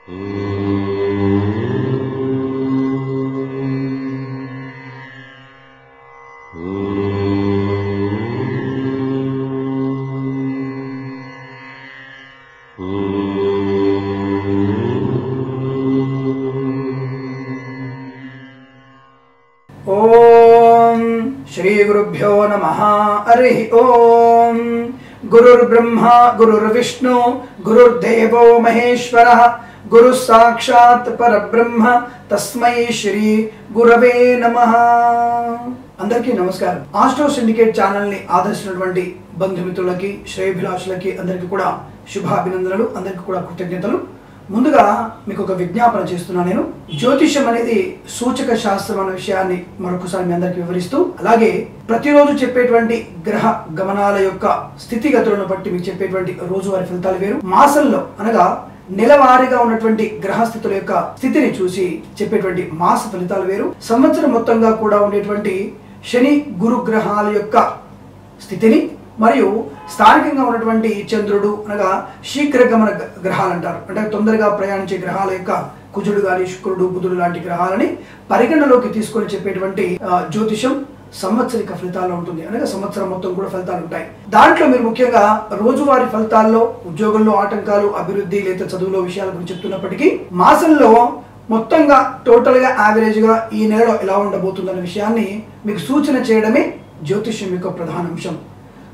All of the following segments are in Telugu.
ओम श्री गुरुभ्यो नमः। हरि ओम। गुरुर्ब्रह्मा गुरुर्विष्णु गुरुर्देवो महेश्वरः गुरु साक्षात् परब्रह्म तस्मै श्री गुरवे नमः। అందరికీ నమస్కారం। ఆస్ట్రో సిండికేట్ ఛానల్ ని ఆదర్శించినటువంటి బంధుమిత్రులకి శ్రేయభిలాషులకి అందరికీ కూడా శుభాభినందనలు, అందరికీ కూడా కృతజ్ఞతలు। ముందుగా మీకు ఒక విజ్ఞాపన చేస్తున్నాను। నేను జ్యోతిష్యం అనేది సూచక శాస్త్రం అనే విషయాన్ని మరొకసారి మీ అందరికీ వివరిస్తూ, అలాగే ప్రతిరోజు చెప్పేటువంటి గ్రహ గమనాల యొక్క స్థితిగతులను బట్టి మీకు చెప్పేటువంటి రోజువారీ ఫలితాలు వేరు, మాసంలో అనగా నెలవారీగా ఉన్నటువంటి గ్రహ స్థితుల యొక్క స్థితిని చూసి చెప్పేటువంటి మాస ఫలితాలు వేరు, సంవత్సరం మొత్తంగా కూడా ఉండేటువంటి శని గురు గ్రహాల యొక్క స్థితిని మరియు స్థానికంగా ఉన్నటువంటి చంద్రుడు అనగా శీఘ్రగమన గ్రహాలు అంటారు, అంటే తొందరగా ప్రయాణించే గ్రహాల యొక్క కుజుడు గాని శుక్రుడు బుధుడు లాంటి గ్రహాలని పరిగణలోకి తీసుకొని చెప్పేటువంటి జ్యోతిషం సంవత్సరిక ఫలితాల్లో ఉంటుంది, అనగా సంవత్సరం మొత్తం కూడా ఫలితాలు ఉంటాయి। దాంట్లో మీరు ముఖ్యంగా రోజువారీ ఫలితాల్లో ఉద్యోగంలో ఆటంకాలు, అభివృద్ధి లేదా చదువులో విషయాల గురించి చెప్తున్నప్పటికీ మాసంలో మొత్తంగా టోటల్ గా యావరేజ్ గా ఈ నెలలో ఎలా ఉండబోతుందన్న విషయాన్ని మీకు సూచన చేయడమే జ్యోతిష్యం యొక్క ప్రధాన అంశం।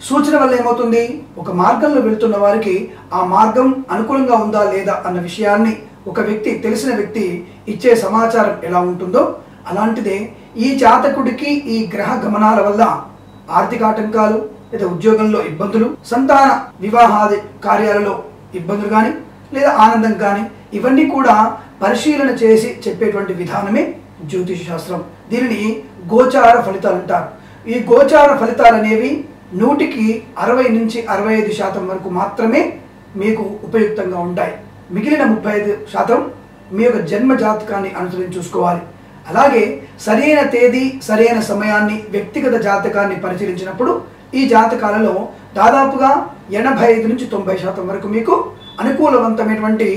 సూచన వల్ల ఏమవుతుంది, ఒక మార్గంలో వెళ్తున్న వారికి ఆ మార్గం అనుకూలంగా ఉందా లేదా అన్న విషయాన్ని ఒక వ్యక్తి, తెలిసిన వ్యక్తి ఇచ్చే సమాచారం ఎలా ఉంటుందో అలాంటిదే ఈ జాతకుడికి ఈ గ్రహ గమనాల వల్ల ఆర్థిక ఆటంకాలు లేదా ఉద్యోగంలో ఇబ్బందులు, సంతాన వివాహాది కార్యాలలో ఇబ్బందులు కానీ లేదా ఆనందం కానీ ఇవన్నీ కూడా పరిశీలన చేసి చెప్పేటువంటి విధానమే జ్యోతిష శాస్త్రం। దీనిని గోచార ఫలితాలు అంటారు। ఈ గోచార ఫలితాలు అనేవి 100కి 60 నుంచి 65% వరకు మాత్రమే మీకు ఉపయుక్తంగా ఉంటాయి, మిగిలిన 35% మీ యొక్క జన్మ జాతకాన్ని అనుసరించి చూసుకోవాలి। అలాగే సరైన తేదీ సరైన సమయాన్ని వ్యక్తిగత జాతకాన్ని పరిశీలించినప్పుడు ఈ జాతకాలలో దాదాపుగా 85 నుంచి 90% వరకు మీకు అనుకూలవంతమైనటువంటి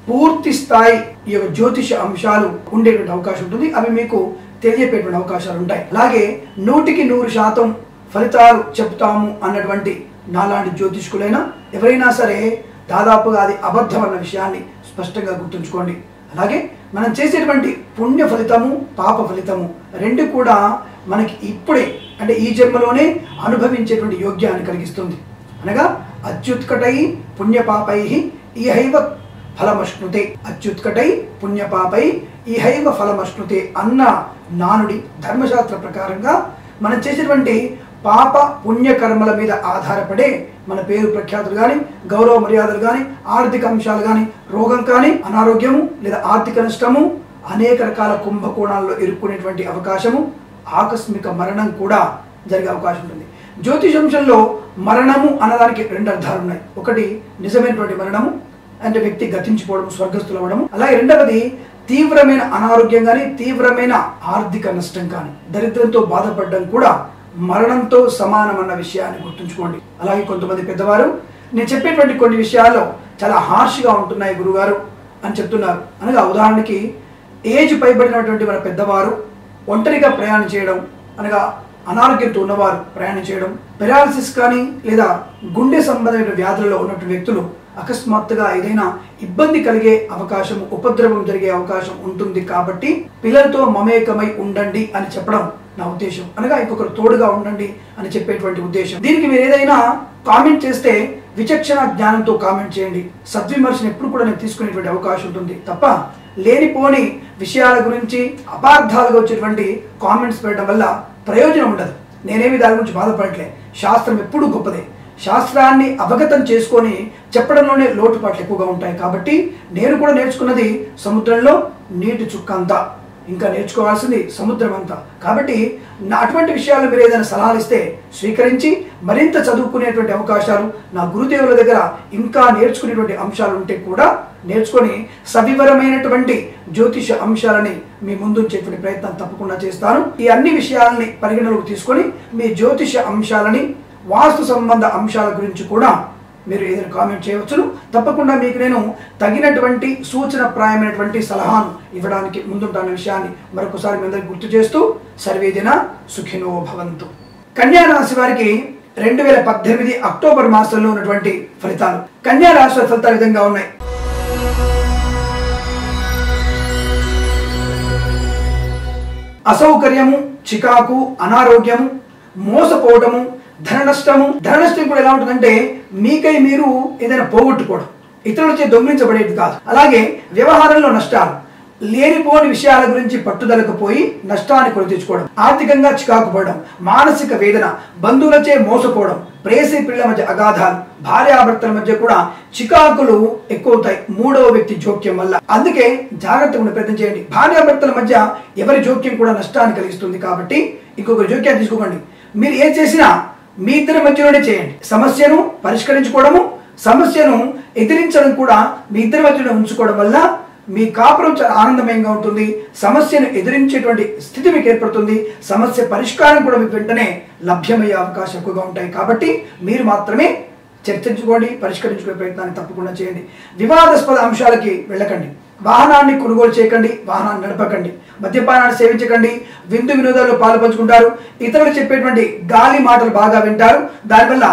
పూర్తి స్థాయి ఈ యొక్క జ్యోతిష అంశాలు ఉండేటువంటి అవకాశం ఉంటుంది, అవి మీకు తెలియపేటువంటి అవకాశాలు ఉంటాయి। అలాగే 100కి 100% ఫలితాలు చెప్తాము అన్నటువంటి నాలాంటి జ్యోతిష్కులైనా ఎవరైనా సరే దాదాపుగా అది అబద్ధం అన్న విషయాన్ని స్పష్టంగా గుర్తుంచుకోండి। అలాగే మనం చేసేటువంటి పుణ్య ఫలితము పాప ఫలితము రెండు కూడా మనకి ఇప్పుడే, అంటే ఈ జన్మలోనే అనుభవించేటువంటి యోగ్యాన్ని కలిగిస్తుంది, అనగా అత్యుత్కటై పుణ్యపాపై ఇహైవ ఫలమశ్నుతే, అత్యుత్కటై పుణ్యపాపై ఇహైవ ఫలమశ్నుతే అన్న నానుడి ధర్మశాస్త్ర ప్రకారంగా మనం చేసేటువంటి పాప పుణ్యకర్మల మీద ఆధారపడే మన పేరు ప్రఖ్యాతులు కానీ, గౌరవ మర్యాదలు కానీ, ఆర్థిక అంశాలు కానీ, రోగం కానీ, అనారోగ్యము లేదా ఆర్థిక నష్టము, అనేక రకాల కుంభకోణాల్లో ఇరుక్కునేటువంటి అవకాశము, ఆకస్మిక మరణం కూడా జరిగే అవకాశం ఉంటుంది। జ్యోతిషంశంలో మరణము అన్నదానికి 2 అర్థాలు ఉన్నాయి। ఒకటి నిజమైనటువంటి మరణము, అంటే వ్యక్తి గతించిపోవడం, స్వర్గస్థులు అవ్వడము, అలాగే రెండవది తీవ్రమైన అనారోగ్యం కానీ, తీవ్రమైన ఆర్థిక నష్టం కానీ, దరిద్రంతో బాధపడడం కూడా మరణంతో సమానమన్న విషయాన్ని గుర్తుంచుకోండి। అలాగే కొంతమంది పెద్దవారు నేను చెప్పేటువంటి కొన్ని విషయాల్లో చాలా హార్ష్గా ఉంటున్నాయి గురుగారు అని చెప్తున్నారు, అనగా ఉదాహరణకి ఏజ్ పైబడినటువంటి మన పెద్దవారు ఒంటరిగా ప్రయాణం చేయడం, అనగా అనారోగ్యంతో ఉన్నవారు ప్రయాణం చేయడం, పెరాలసిస్ కానీ లేదా గుండె సంబంధమైన వ్యాధులలో ఉన్నటువంటి వ్యక్తులు అకస్మాత్తుగా ఏదైనా ఇబ్బంది కలిగే అవకాశం, ఉపద్రవం జరిగే అవకాశం ఉంటుంది, కాబట్టి పిల్లలతో మమేకమై ఉండండి అని చెప్పడం నా ఉద్దేశం, అనగా ఇంకొకరు తోడుగా ఉండండి అని చెప్పేటువంటి ఉద్దేశం। దీనికి మీరు ఏదైనా కామెంట్ చేస్తే విచక్షణ జ్ఞానంతో కామెంట్ చేయండి, సద్విమర్శను ఎప్పుడు కూడా నేను తీసుకునేటువంటి అవకాశం ఉంటుంది తప్ప లేనిపోని విషయాల గురించి అపార్థాలుగా వచ్చేటువంటి కామెంట్స్ పెట్టడం వల్ల ప్రయోజనం ఉండదు। నేనేమి దాని గురించి బాధపడట్లే, శాస్త్రం ఎప్పుడూ గొప్పదే, శాస్త్రాన్ని అవగతం చేసుకొని చెప్పడంలోనే లోటుపాట్లు ఎక్కువగా ఉంటాయి, కాబట్టి నేను కూడా నేర్చుకున్నది సముద్రంలో నీటి చుక్క అంతా, ఇంకా నేర్చుకోవాల్సింది సముద్రం అంతా, కాబట్టి అటువంటి విషయాలు మీరు ఏదైనా సలహాలు ఇస్తే స్వీకరించి మరింత చదువుకునేటువంటి అవకాశాలు, నా గురుదేవుల దగ్గర ఇంకా నేర్చుకునేటువంటి అంశాలు ఉంటే కూడా నేర్చుకొని సవివరమైనటువంటి జ్యోతిష అంశాలని మీ ముందుంచేటువంటి ప్రయత్నం తప్పకుండా చేస్తాను। ఈ అన్ని విషయాలని పరిగణలోకి తీసుకొని మీ జ్యోతిష అంశాలని, వాస్తు సంబంధ అంశాల గురించి కూడా మీరు ఏదైనా కామెంట్ చేయవచ్చును. తప్పకుండా మీకు నేను తగినటువంటి సూచనప్రాయమైనటువంటి సలహాను ఇవ్వడానికి ముందుంటాన్న విషయాన్ని మరొకసారి మీ అందరికీ గుర్తు చేస్తూ సర్వేజన సుఖినో భవంతు. కన్యా రాశి వారికి 2018 అక్టోబర్ మాసంలో ఉన్నటువంటి ఫలితాలు. కన్యా రాశి ఫలితాలు విధంగా ఉన్నాయి. అసౌకర్యము, చికాకు, అనారోగ్యము, మోసపోవటము, ధన నష్టము. ధన నష్టం కూడా ఎలా ఉంటుందంటే మీకై మీరు ఏదైనా పోగొట్టుకోవడం, ఇతరులచే దొంగిలించబడేది కాదు. అలాగే వ్యవహారంలో నష్టాలు, లేనిపోని విషయాల గురించి పట్టుదలకు పోయి నష్టాన్ని కొని తెచ్చుకోవడం, ఆర్థికంగా చికాకు పడడం, మానసిక వేదన, బంధువులచే మోసపోవడం, ప్రేసి పిల్లల మధ్య అగాధాలు, భార్యాభర్తల మధ్య కూడా చికాకులు ఎక్కువవుతాయి మూడవ వ్యక్తి జోక్యం వల్ల. అందుకే జాగ్రత్తగా ఉండే ప్రయత్నం చేయండి. భార్యాభర్తల మధ్య ఎవరి జోక్యం కూడా నష్టాన్ని కలిగిస్తుంది కాబట్టి ఇంకొకరి జోక్యాన్ని తీసుకోకండి. మీరు ఏం చేసినా మీ ఇద్దరి మధ్యలోనే చేయండి. సమస్యను పరిష్కరించుకోవడము, సమస్యను ఎదిరించడం కూడా మీ ఇద్దరి మధ్యలో ఉంచుకోవడం వల్ల మీ కాపురం చాలా ఆనందమయంగా ఉంటుంది. సమస్యను ఎదిరించేటువంటి స్థితి మీకు ఏర్పడుతుంది. సమస్య పరిష్కారం కూడా మీకు వెంటనే లభ్యమయ్యే అవకాశం ఎక్కువగా ఉంటాయి. కాబట్టి మీరు మాత్రమే చర్చించుకోండి, పరిష్కరించుకునే ప్రయత్నాన్ని తప్పకుండా చేయండి. వివాదాస్పద అంశాలకి వెళ్ళకండి. వాహనాన్ని కొనుగోలు చేయకండి, వాహనాన్ని నడపకండి, మద్యపానాన్ని సేవించకండి, విందు వినోదాల్లో పాలుపంచుకుంటారు, ఇతరులు చెప్పేటువంటి గాలి మాటలు బాగా వింటారు. దానివల్ల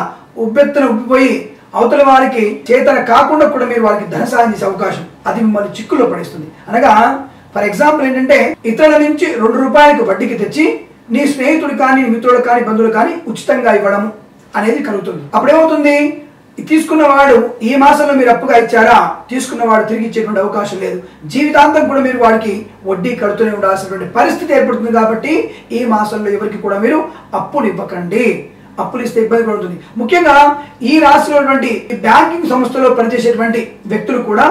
ఉబ్బెత్తున ఉబ్బిపోయి అవతల వారికి చేతన కాకుండా కూడా మీరు వారికి ధన సాయం చేసే అవకాశం, అది మిమ్మల్ని చిక్కుల్లో పడేస్తుంది. అనగా ఫర్ ఎగ్జాంపుల్ ఏంటంటే ఇతరుల నుంచి 2 రూపాయలకు వడ్డీకి తెచ్చి నీ స్నేహితుడు కానీ మిత్రుడు కానీ బంధువులు కానీ ఉచితంగా ఇవ్వడం అనేది కలుగుతుంది. అప్పుడేమవుతుంది, తీసుకున్నవాడు ఈ మాసంలో మీరు అప్పుగా ఇచ్చారా, తీసుకున్నవాడు తిరిగి ఇచ్చేటువంటి అవకాశం లేదు. జీవితాంతం కూడా మీరు వాడికి వడ్డీ కడుతూనే ఉండాల్సినటువంటి పరిస్థితి ఏర్పడుతుంది. కాబట్టి ఈ మాసంలో ఎవరికి కూడా మీరు అప్పులు ఇవ్వకండి. అప్పులు ఇస్తే ఇబ్బంది పడుతుంది. ముఖ్యంగా ఈ రాశిలో ఉన్నటువంటి బ్యాంకింగ్ సంస్థలో పనిచేసేటువంటి వ్యక్తులు కూడా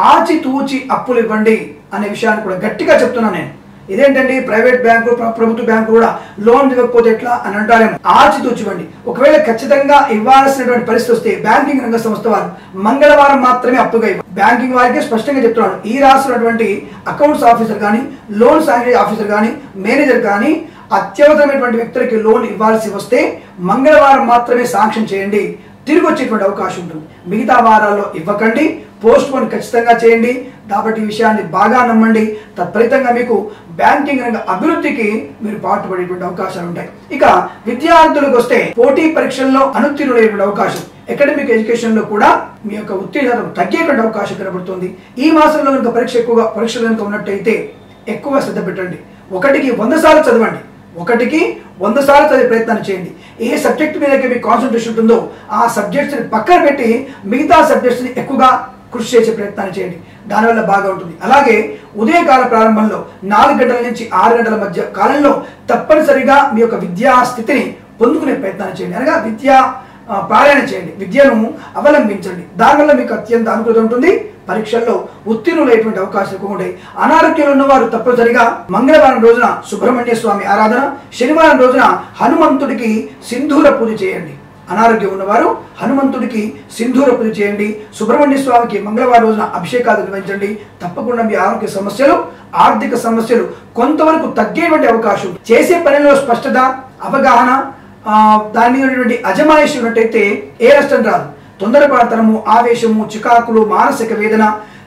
ఆచితూచి అప్పులు ఇవ్వండి అనే విషయాన్ని కూడా గట్టిగా చెప్తున్నాను నేను. ఇదేంటండి ప్రైవేట్ బ్యాంకు ప్రభుత్వ బ్యాంకు కూడా లోన్ ఇవ్వకపోతే ఎట్లా అని అంటారేమో. ఆచితూచి ఇవ్వండి. ఒకవేళ ఖచ్చితంగా ఇవ్వాల్సినటువంటి పరిస్థితి వస్తే బ్యాంకింగ్ రంగ సంస్థ వారు మంగళవారం మాత్రమే అప్పుగా ఇవ్వండి. బ్యాంకింగ్ వారికి స్పష్టంగా చెప్తున్నాను, ఈ రాసినటువంటి అకౌంట్స్ ఆఫీసర్ కానీ, లోన్ శాంక్షన్ ఆఫీసర్ కానీ, మేనేజర్ కానీ అత్యవసరమైనటువంటి వ్యక్తులకి లోన్ ఇవ్వాల్సి వస్తే మంగళవారం మాత్రమే శాంక్షన్ చేయండి, తిరిగి వచ్చేటువంటి అవకాశం ఉంటుంది. మిగతా వారాల్లో ఇవ్వకండి, పోస్ట్ పోన్ ఖచ్చితంగా చేయండి. కాబట్టి ఈ విషయాన్ని బాగా నమ్మండి. తత్ఫలితంగా మీకు బ్యాంకింగ్ రంగ అభివృద్ధికి మీరు పాటుపడేటువంటి అవకాశాలు ఉంటాయి. ఇక విద్యార్థులకు వస్తే పోటీ పరీక్షల్లో అనుత్తీర్ణులయ్యేటువంటి అవకాశం, అకాడమిక్ ఎడ్యుకేషన్ లో కూడా మీ యొక్క ఉత్తీర్ణత తగ్గేటువంటి అవకాశం కనబడుతుంది. ఈ మాసంలో కనుక పరీక్షలు కనుక ఉన్నట్టయితే ఎక్కువ శ్రద్ధ పెట్టండి. 1కి 100 సార్లు చదవండి. 1కి 100 సార్లు చదివే ప్రయత్నాన్ని చేయండి. ఏ సబ్జెక్ట్ మీద మీకు కాన్సన్ట్రేషన్ ఉంటుందో ఆ సబ్జెక్ట్స్ని పక్కన పెట్టి మిగతా సబ్జెక్ట్స్ని ఎక్కువగా కృషి చేసే ప్రయత్నాన్ని చేయండి. దానివల్ల బాగా ఉంటుంది. అలాగే ఉదయకాల ప్రారంభంలో 4 గంటల నుంచి 6 గంటల మధ్య కాలంలో తప్పనిసరిగా మీ యొక్క విద్యా స్థితిని పొందుకునే ప్రయత్నాన్ని చేయండి. అనగా విద్యా పారాయణ చేయండి, విద్యను అవలంబించండి. దానివల్ల మీకు అత్యంత అనుకూలత ఉంటుంది. పరీక్షల్లో ఉత్తీర్ణులైనటువంటి అవకాశాలు ఎక్కువ ఉంటాయి. అనారోగ్యంలో ఉన్నవారు తప్పనిసరిగా మంగళవారం రోజున సుబ్రహ్మణ్య స్వామి ఆరాధన, శనివారం రోజున హనుమంతుడికి సింధూర పూజ చేయండి. అనారోగ్యం ఉన్నవారు హనుమంతుడికి సింధూర పూజ చేయండి. సుబ్రహ్మణ్య స్వామికి మంగళవారం రోజున అభిషేకాలు నిర్వహించండి. తప్పకుండా మీ ఆరోగ్య సమస్యలు, ఆర్థిక సమస్యలు కొంతవరకు తగ్గేటువంటి అవకాశం. చేసే పనిలో స్పష్టత, అవగాహన, దాని మీద ఉన్నటువంటి అజమాయిషి ఉన్నట్టయితే ఏ నష్టం రాదు. తొందరపాటుతనము, ఆవేశము, చికాకులు, మానసిక వేదన,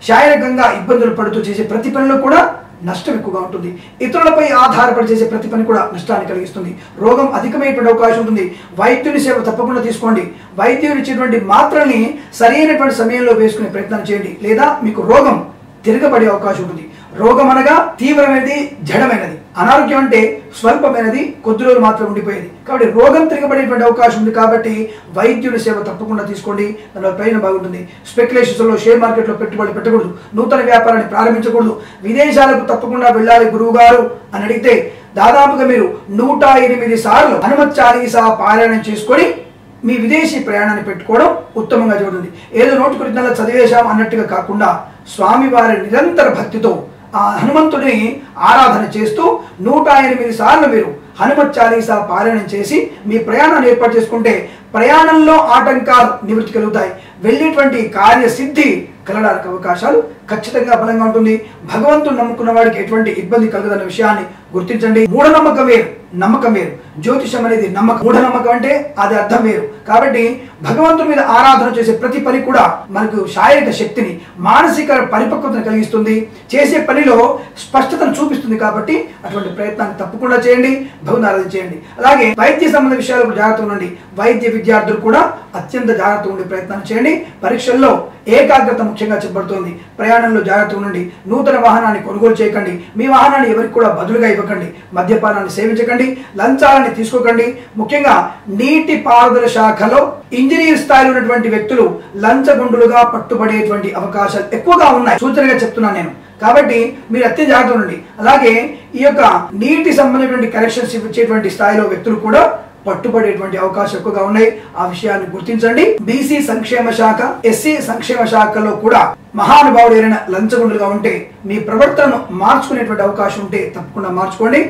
శారీరకంగా ఇబ్బందులు పడుతూ చేసే ప్రతి పనిలో కూడా నష్టం ఎక్కువగా ఉంటుంది. ఇతరులపై ఆధారపడి చేసే ప్రతి పని కూడా నష్టాన్ని కలిగిస్తుంది. రోగం అధికమైనటువంటి అవకాశం ఉంటుంది. వైద్యుని సేవ తప్పకుండా తీసుకోండి. వైద్యులు ఇచ్చేటువంటి మాత్రల్ని సరైనటువంటి సమయంలో వేసుకునే ప్రయత్నం చేయండి, లేదా మీకు రోగం తిరగబడే అవకాశం ఉంటుంది. రోగం అనగా తీవ్రమైనది, జడమైనది. అనారోగ్యం అంటే స్వల్పమైనది, కొద్ది రోజులు మాత్రం ఉండిపోయేది. కాబట్టి రోగం తిరగబడేటువంటి అవకాశం ఉంది. కాబట్టి వైద్యుడి సేవ తప్పకుండా తీసుకోండి, దానివల్ల ప్రయోజనం బాగుంటుంది. స్పెక్యులేషన్స్లో, షేర్ మార్కెట్లో పెట్టుబడి పెట్టకూడదు, నూతన వ్యాపారాన్ని ప్రారంభించకూడదు, విదేశాలకు తప్పకుండా వెళ్ళాలి గురువు గారు అని అడిగితే దాదాపుగా మీరు 108 సార్లు హనుమత్ చాలీసా పారాయణం చేసుకొని మీ విదేశీ ప్రయాణాన్ని పెట్టుకోవడం ఉత్తమంగా చూడండి. ఏదో నోటుకొరిగినలా చదివేశాం అన్నట్టుగా కాకుండా స్వామివారి నిరంతర భక్తితో ఆ హనుమంతుడిని ఆరాధన చేస్తూ 108 సార్లు మీరు హనుమత్ చాలీసా పారాయణం చేసి మీ ప్రయాణాన్ని ఏర్పాటు చేసుకుంటే ప్రయాణంలో ఆటంకాలు నివృత్తి కలుగుతాయి. వెళ్ళేటువంటి కార్యసిద్ధి కలగడానికి అవకాశాలు ఖచ్చితంగా బలంగా ఉంటుంది. భగవంతుని నమ్ముకున్న వాడికి ఎటువంటి ఇబ్బంది కలగదన్న విషయాన్ని గుర్తించండి. మూఢనమ్మకం వేరు, నమ్మకం వేరు. జ్యోతిషం అనేది నమ్మకం, మూఢనమ్మకం అంటే అది అర్థం వేరు. కాబట్టి భగవంతుని మీద ఆరాధన చేసే ప్రతి పని కూడా మనకు శారీరక శక్తిని, మానసిక పరిపక్వతను కలిగిస్తుంది, చేసే పనిలో స్పష్టతను చూపిస్తుంది. కాబట్టి అటువంటి ప్రయత్నాన్ని తప్పకుండా చేయండి, భగవంతుని ఆరాధన చేయండి. అలాగే వైద్య సంబంధ విషయాలకు జాగ్రత్త ఉండండి. వైద్య విద్యార్థులు కూడా అత్యంత జాగ్రత్త ఉండే ప్రయత్నం చేయండి. పరీక్షల్లో ఏకాగ్రత ముఖ్యంగా చెప్పబడుతుంది. ప్రయాణంలో జాగ్రత్త ఉండండి. నూతన వాహనాన్ని కొనుగోలు చేయకండి. మీ వాహనాన్ని ఎవరికి కూడా బదులుగా ఇవ్వకండి. మద్యపానాన్ని సేవించకండి. లంచాలని తీసుకోకండి. ముఖ్యంగా నీటి పారుదల శాఖలో ఇంజనీర్ స్థాయిలో ఉన్నటువంటి వ్యక్తులు లంచగొండులుగా పట్టుబడేటువంటి అవకాశాలు ఎక్కువగా ఉన్నాయి. సూచనగా చెప్తున్నాను నేను. కాబట్టి మీరు అత్యంత జాగ్రత్త ఉండండి. అలాగే ఈ యొక్క నీటి సంబంధించినటువంటి కరెక్షన్స్ ఇచ్చేటువంటి స్థాయిలో వ్యక్తులు కూడా పట్టుబడేటువంటి అవకాశం ఎక్కువగా ఉన్నాయి. ఆ విషయాన్ని గుర్తించండి. బీసీ సంక్షేమ శాఖ, ఎస్సీ సంక్షేమ శాఖలో కూడా మహానుభావుడు ఏదైనా లంచగొండులుగా ఉంటే మీ ప్రవర్తనను మార్చుకునేటువంటి అవకాశం ఉంటే తప్పకుండా మార్చుకోండి.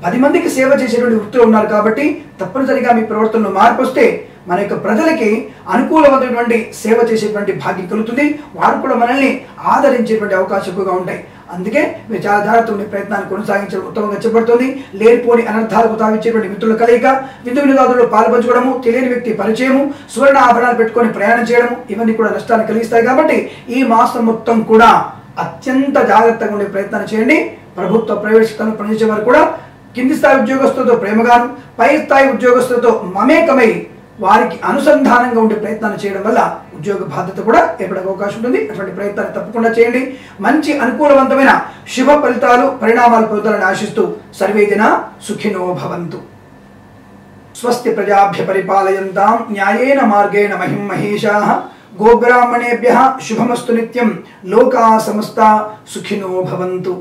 10 మందికి సేవ చేసేటువంటి వృత్తులు ఉన్నారు కాబట్టి తప్పనిసరిగా మీ ప్రవర్తనలో మార్పు వస్తే మన యొక్క ప్రజలకి అనుకూలమైనటువంటి సేవ చేసేటువంటి భాగ్యం కలుగుతుంది. వారు కూడా మనల్ని ఆదరించేటువంటి అవకాశం ఎక్కువగా ఉంటాయి. అందుకే మీరు చాలా జాగ్రత్త ఉండే ప్రయత్నాన్ని కొనసాగించడం ఉత్తమంగా చెప్పబడుతుంది. లేనిపోని అనర్థాలకు తావిచ్చేటువంటి మిత్రుల కలయిక, విందు వినోదాదుల్లో పాల్పంచుకోవడము, తెలియని వ్యక్తి పరిచయము, సువర్ణ ఆభరణాలు పెట్టుకొని ప్రయాణం చేయడము, ఇవన్నీ కూడా నష్టాన్ని కలిగిస్తాయి. కాబట్టి ఈ మాసం మొత్తం కూడా అత్యంత జాగ్రత్తగా ఉండే ప్రయత్నాన్ని చేయండి. ప్రభుత్వ ప్రైవేట్ స్థానంలో పనిచేసే వారు కూడా కింది స్థాయి ఉద్యోగస్తులతో ప్రేమగాను, పై స్థాయి ఉద్యోగస్తులతో మమేకమై వారికి అనుసంధానంగా ఉండే ప్రయత్నాన్ని చేయడం వల్ల ఉద్యోగ బాధ్యత కూడా ఏర్పడే అవకాశం ఉంటుంది. అటువంటి ప్రయత్నాన్ని తప్పకుండా చేయండి. మంచి అనుకూలవంతమైన శుభ ఫలితాలు, పరిణామాలు పొందాలని ఆశిస్తూ సర్వేజన సుఖినో భవంతు. స్వస్తి ప్రజాభ్య పరిపాలయంతాం న్యాయేన మార్గేణ మహిం మహేషాః. గోబ్రాహ్మణేభ్యః శుభమస్తు నిత్యం. లోకా సమస్తా సుఖినో భవంతు.